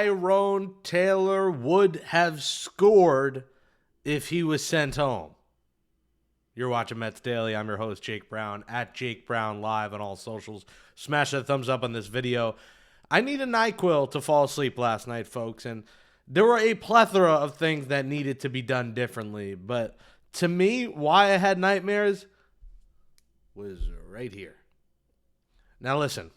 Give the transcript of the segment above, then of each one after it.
Tyrone Taylor would have scored if he was sent home. You're watching Mets Daily. I'm your host, Jake Brown, at Jake Brown Live on all socials. Smash that thumbs up on this video. I need a NyQuil to fall asleep last night, folks, and there were a plethora of things that needed to be done differently. But to me, why I had nightmares was right here. Now listen.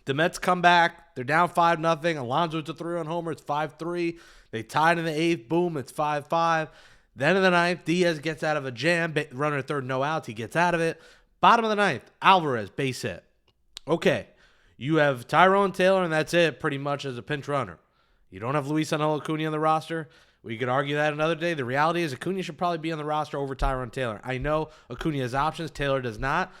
The Mets come back. They're down 5-0. Alonso with a 3-run homer. It's 5-3. They tied in the 8th. Boom, it's 5-5. Then in the 9th, Diaz gets out of a jam. Runner at third, no outs. He gets out of it. Bottom of the 9th, Alvarez, base hit. Okay, you have Tyrone Taylor, and that's it pretty much as a pinch runner. You don't have Luis Angel Acuna on the roster. We could argue that another day. The reality is Acuna should probably be on the roster over Tyrone Taylor. I know Acuna has options. Taylor does not.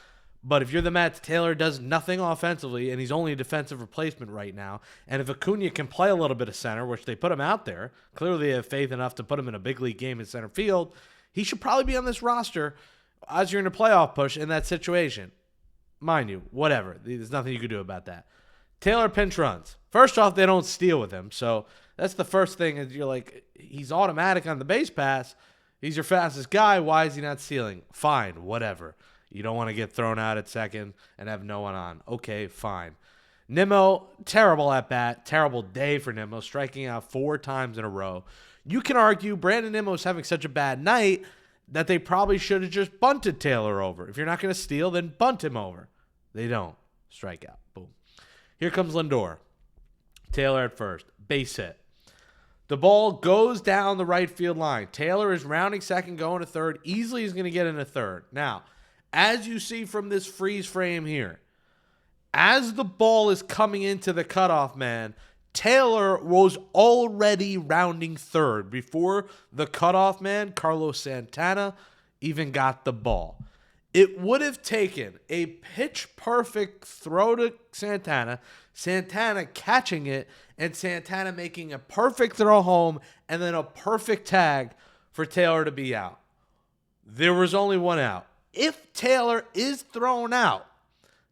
But if you're the Mets, Taylor does nothing offensively, and he's only a defensive replacement right now. And if Acuna can play a little bit of center, which they put him out there, clearly they have faith enough to put him in a big league game in center field, he should probably be on this roster as you're in a playoff push in that situation. Mind you, whatever. There's nothing you can do about that. Taylor pinch runs. First off, they don't steal with him. So that's the first thing is you're like, he's automatic on the base pass. He's your fastest guy. Why is he not stealing? Fine, whatever. You don't want to get thrown out at second and have no one on. Okay, fine. Nimmo, terrible at bat. Terrible day for Nimmo, striking out 4 times in a row. You can argue Brandon Nimmo's having such a bad night that they probably should have just bunted Taylor over. If you're not going to steal, then bunt him over. They don't. Strikeout. Boom. Here comes Lindor. Taylor at first. Base hit. The ball goes down the right field line. Taylor is rounding second, going to third. Easily is going to get into third. Now, as you see from this freeze frame here, as the ball is coming into the cutoff man, Taylor was already rounding third before the cutoff man, Carlos Santana, even got the ball. It would have taken a pitch-perfect throw to Santana, Santana catching it, and Santana making a perfect throw home, and then a perfect tag for Taylor to be out. There was only one out. If Taylor is thrown out,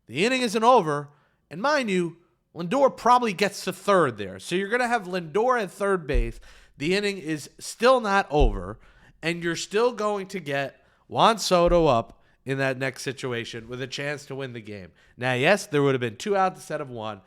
the inning isn't over. And mind you, Lindor probably gets to third there. So you're going to have Lindor at third base. The inning is still not over. And you're still going to get Juan Soto up in that next situation with a chance to win the game. Now, yes, there would have been 2 outs instead of 1.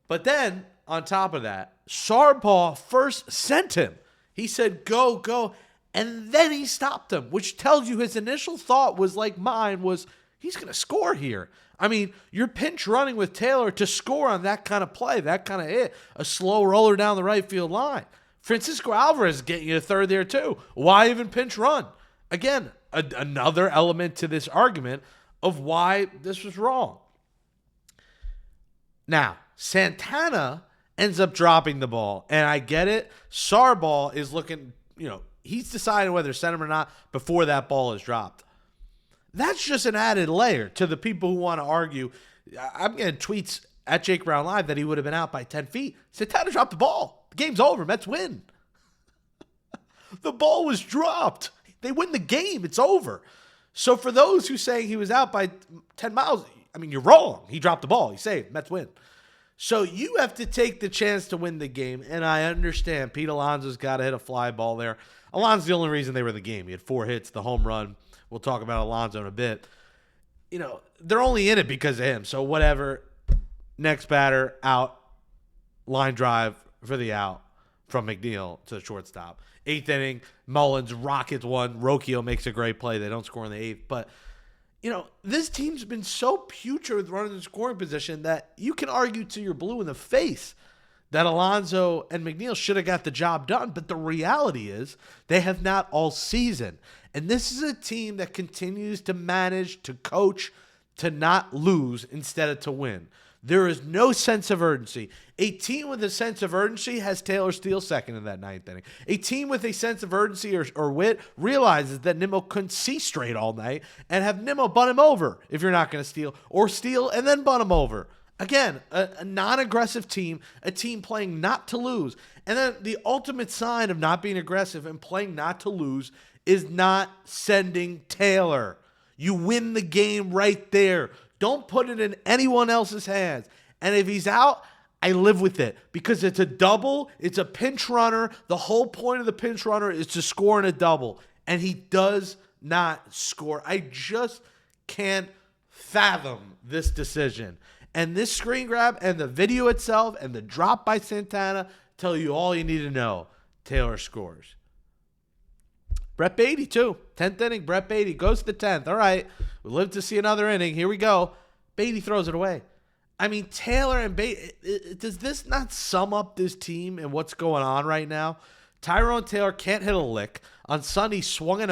But then, on top of that, Sarbaugh first sent him. He said, go, go. And then he stopped him, which tells you his initial thought was like mine was, he's going to score here. I mean, you're pinch running with Taylor to score on that kind of play, that kind of hit, a slow roller down the right field line. Francisco Alvarez is getting you to third there too. Why even pinch run? Again, another element to this argument of why this was wrong. Now, Santana ends up dropping the ball, and I get it. Sarbaugh is looking, he's deciding whether to send him or not before that ball is dropped. That's just an added layer to the people who want to argue. I'm getting tweets at Jake Brown Live that he would have been out by 10 feet. Santana dropped the ball. The game's over. Mets win. The ball was dropped. They win the game. It's over. So for those who say he was out by 10 miles, I mean, you're wrong. He dropped the ball. He saved. Mets win. So you have to take the chance to win the game, and I understand Pete Alonso's got to hit a fly ball there. Alonso's the only reason they were in the game. He had 4 hits, the home run. We'll talk about Alonso in a bit. They're only in it because of him. So whatever. Next batter, out. Line drive for the out from McNeil to the shortstop. 8th inning, Mullins rockets one. Rocchio makes a great play. They don't score in the 8th. But, this team's been so putrid with running in scoring position that you can argue till you're blue in the face that Alonso and McNeil should have got the job done. But the reality is they have not all season. And this is a team that continues to manage to coach to not lose instead of to win. There is no sense of urgency. A team with a sense of urgency has Taylor steal second in that 9th inning. A team with a sense of urgency or wit realizes that Nimmo couldn't see straight all night and have Nimmo bunt him over if you're not going to steal, or steal and then bunt him over. Again, a non-aggressive team, a team playing not to lose. And then the ultimate sign of not being aggressive and playing not to lose is not sending Taylor. You win the game right there. Don't put it in anyone else's hands. And if he's out, I live with it because it's a double. It's a pinch runner. The whole point of the pinch runner is to score in a double, and he does not score. I just can't fathom this decision. And this screen grab and the video itself and the drop by Santana tell you all you need to know. Taylor scores. Brett Beatty, too. 10th inning, Brett Beatty goes to the 10th. All right, we live to see another inning. Here we go. Beatty throws it away. I mean, Taylor and Beatty, does this not sum up this team and what's going on right now? Tyrone Taylor can't hit a lick. On Sunday, he swung and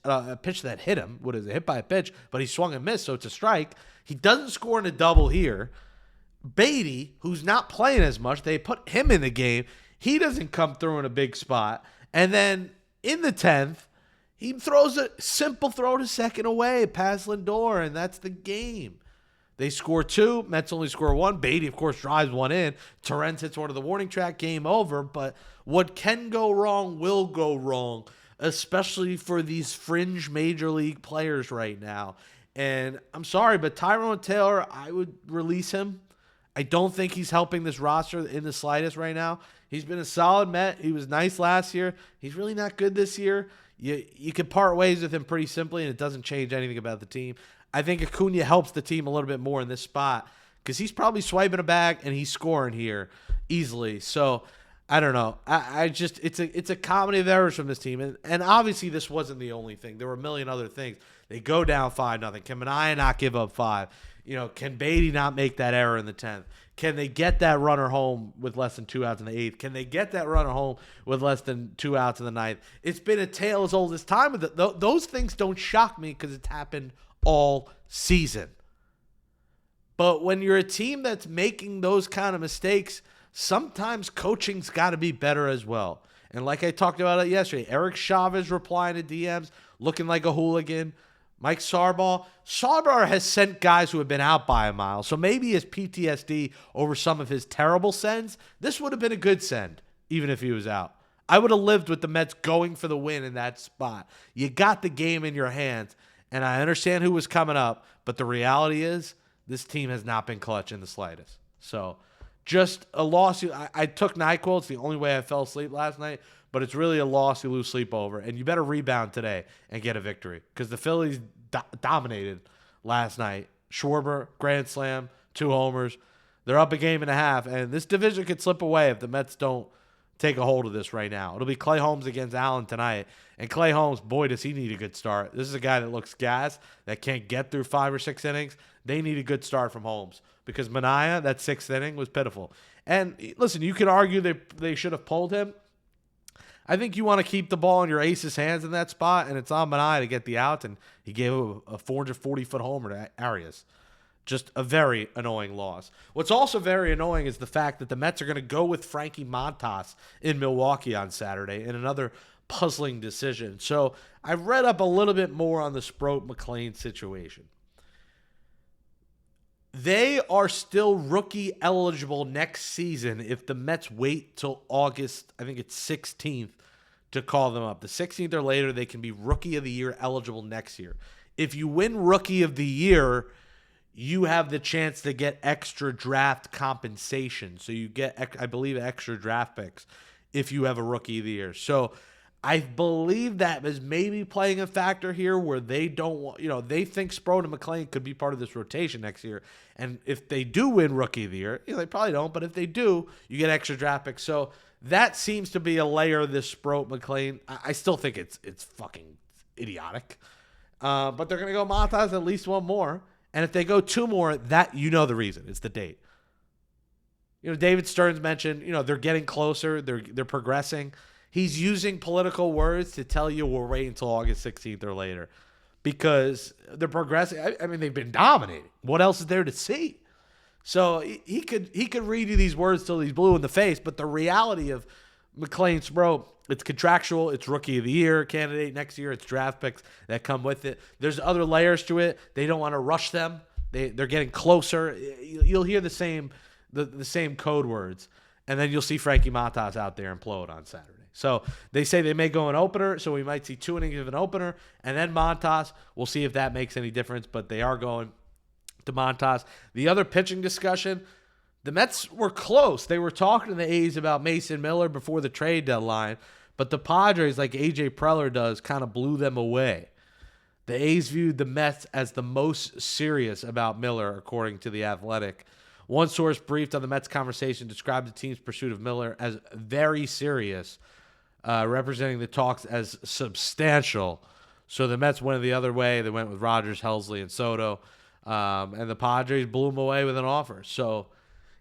a pitch that hit him. What is it? Hit by a pitch, but he swung and missed, so it's a strike. He doesn't score in a double here. Beatty, who's not playing as much, they put him in the game. He doesn't come through in a big spot. And then in the 10th, he throws a simple throw to second away past Lindor, and that's the game. They score 2. Mets only score 1. Beatty, of course, drives 1 in. Torrens hits one of the warning track. Game over. But what can go wrong will go wrong, especially for these fringe major league players right now. And I'm sorry, but Tyrone Taylor, I would release him. I don't think he's helping this roster in the slightest right now. He's been a solid Met. He was nice last year. He's really not good this year. You can part ways with him pretty simply, and it doesn't change anything about the team. I think Acuna helps the team a little bit more in this spot because he's probably swiping a bag and he's scoring here easily. So I don't know. I just it's a comedy of errors from this team, and obviously this wasn't the only thing. There were a million other things. They go down 5-0. Can Manaea not give up 5? Can Beatty not make that error in the 10th? Can they get that runner home with less than 2 outs in the 8th? Can they get that runner home with less than 2 outs in the 9th? It's been a tale as old as time. Those things don't shock me because it's happened all season. But when you're a team that's making those kind of mistakes, sometimes coaching's got to be better as well. And like I talked about it yesterday, Eric Chavez replying to DMs, looking like a hooligan. Mike Sarbaugh has sent guys who have been out by a mile. So maybe his PTSD over some of his terrible sends, this would have been a good send, even if he was out. I would have lived with the Mets going for the win in that spot. You got the game in your hands, and I understand who was coming up, but the reality is this team has not been clutch in the slightest. So just a loss. I took NyQuil. It's the only way I fell asleep last night. But it's really a loss you lose sleep over. And you better rebound today and get a victory. Because the Phillies dominated last night. Schwarber, grand slam, 2 homers. They're up a game and a half. And this division could slip away if the Mets don't take a hold of this right now. It'll be Clay Holmes against Allen tonight. And Clay Holmes, boy, does he need a good start. This is a guy that looks gassed, that can't get through 5 or 6 innings. They need a good start from Holmes. Because Manaea, that 6th inning, was pitiful. And listen, you can argue they should have pulled him. I think you want to keep the ball in your ace's hands in that spot, and it's on Manaea to get the out, and he gave a 440-foot homer to Arias. Just a very annoying loss. What's also very annoying is the fact that the Mets are going to go with Frankie Montas in Milwaukee on Saturday in another puzzling decision. So I've read up a little bit more on the Sproat-McLean situation. They are still rookie eligible next season if the Mets wait till August, I think it's 16th, to call them up. The 16th or later, they can be rookie of the year eligible next year. If you win rookie of the year, you have the chance to get extra draft compensation. So you get, I believe, extra draft picks if you have a rookie of the year. So I believe that is maybe playing a factor here where they don't want, they think Sproat and McLean could be part of this rotation next year. And if they do win Rookie of the Year, they probably don't, but if they do, you get extra draft picks. So that seems to be a layer of this Sproat McLean. I still think it's fucking idiotic. But they're going to go Montas at least 1 more. And if they go 2 more, that the reason. It's the date. David Stearns mentioned, they're getting closer. They're progressing. He's using political words to tell you we'll wait until August 16th or later because they're progressing. I mean, they've been dominating. What else is there to see? So he could read you these words till he's blue in the face, but the reality of McLean Sproat, it's contractual, it's Rookie of the Year candidate next year, it's draft picks that come with it. There's other layers to it. They don't want to rush them. They're getting closer. You'll hear the same code words, and then you'll see Frankie Montas out there implode on Saturday. So they say they may go an opener, so we might see 2 innings of an opener, and then Montas. We'll see if that makes any difference, but they are going to Montas. The other pitching discussion, The Mets were close. They were talking to the A's about Mason Miller before the trade deadline, but the Padres, like A.J. Preller does, kind of blew them away. The A's viewed the Mets as the most serious about Miller, according to The Athletic. One source briefed on the Mets conversation described the team's pursuit of Miller as very serious, representing the talks as substantial. So the Mets went the other way. They went with Rogers, Helsley, and Soto. And the Padres blew him away with an offer. So,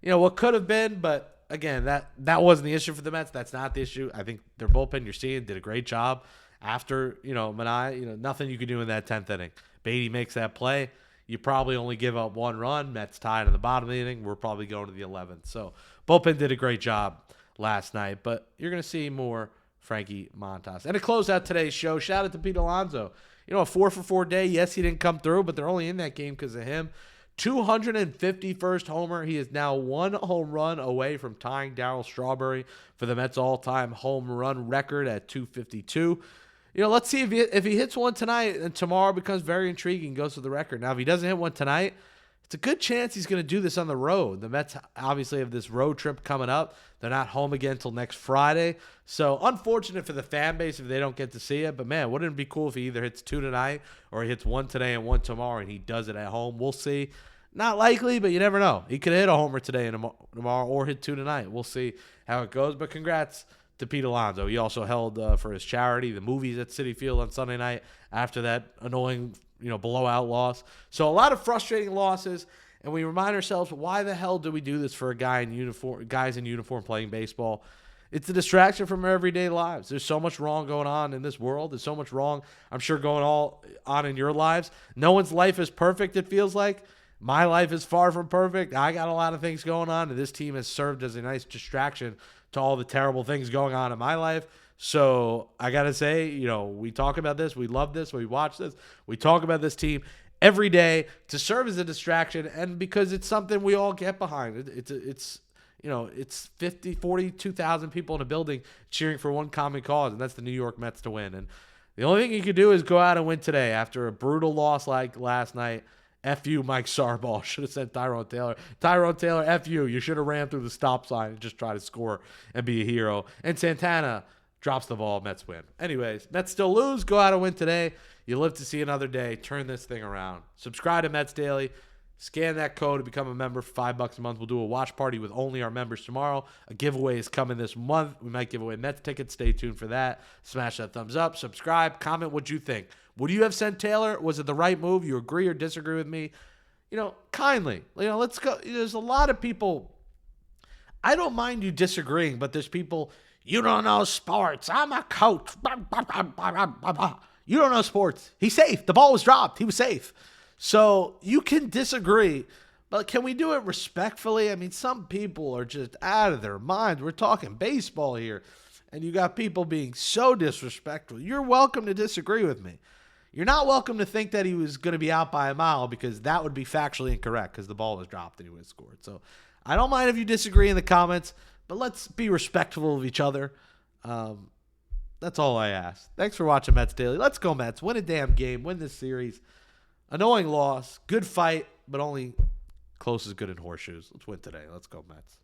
what could have been, but again, that wasn't the issue for the Mets. That's not the issue. I think their bullpen, you're seeing, did a great job. After, Minai, nothing you could do in that 10th inning. Beatty makes that play. You probably only give up one run. Mets tied in the bottom of the inning. We're probably going to the 11th. So, bullpen did a great job last night. But you're going to see more Frankie Montas. And to close out today's show, shout out to Pete Alonso. A 4-for-4 day. Yes, he didn't come through, but they're only in that game because of him. 251st homer. He is now one home run away from tying Darryl Strawberry for the Mets all-time home run record at 252. Let's see if he hits one tonight and tomorrow becomes very intriguing, goes to the record. Now, if he doesn't hit one tonight, it's a good chance he's going to do this on the road. The Mets obviously have this road trip coming up. They're not home again until next Friday. So, unfortunate for the fan base if they don't get to see it. But, man, wouldn't it be cool if he either hits two tonight or he hits one today and one tomorrow and he does it at home? We'll see. Not likely, but you never know. He could hit a homer today and tomorrow or hit two tonight. We'll see how it goes. But congrats to Pete Alonso. He also held for his charity the movies at Citi Field on Sunday night after that annoying blowout loss. So a lot of frustrating losses, and we remind ourselves, why the hell do we do this for a guys in uniform playing baseball? It's a distraction from our everyday lives. There's so much wrong going on in this world. There's so much wrong, I'm sure, going on in your lives. No one's life is perfect, it feels like. My life is far from perfect. I got a lot of things going on, and this team has served as a nice distraction to all the terrible things going on in my life. So I got to say, we talk about this. We love this. We watch this. We talk about this team every day to serve as a distraction, and because it's something we all get behind. It's 42,000 people in a building cheering for one common cause, and that's the New York Mets to win. And the only thing you can do is go out and win today after a brutal loss like last night. F you, Mike Sarbaugh. Should have sent Tyrone Taylor. Tyrone Taylor, F you. You should have ran through the stop sign and just try to score and be a hero. And Santana drops the ball. Mets win. Anyways, Mets still lose. Go out and win today. You live to see another day. Turn this thing around. Subscribe to Mets Daily. Scan that code to become a member for $5 a month. We'll do a watch party with only our members tomorrow. A giveaway is coming this month. We might give away Mets tickets. Stay tuned for that. Smash that thumbs up. Subscribe. Comment what you think. Would you have sent Taylor? Was it the right move? You agree or disagree with me? Kindly. Let's go. There's a lot of people. I don't mind you disagreeing, but there's people, you don't know sports. I'm a coach. You don't know sports. He's safe. The ball was dropped. He was safe. So you can disagree, but can we do it respectfully? I mean, some people are just out of their minds. We're talking baseball here, and you got people being so disrespectful. You're welcome to disagree with me. You're not welcome to think that he was going to be out by a mile, because that would be factually incorrect because the ball was dropped and he would have scored. So I don't mind if you disagree in the comments, but let's be respectful of each other. That's all I ask. Thanks for watching Mets Daily. Let's go Mets. Win a damn game. Win this series. Annoying loss. Good fight, but only close is good in horseshoes. Let's win today. Let's go Mets.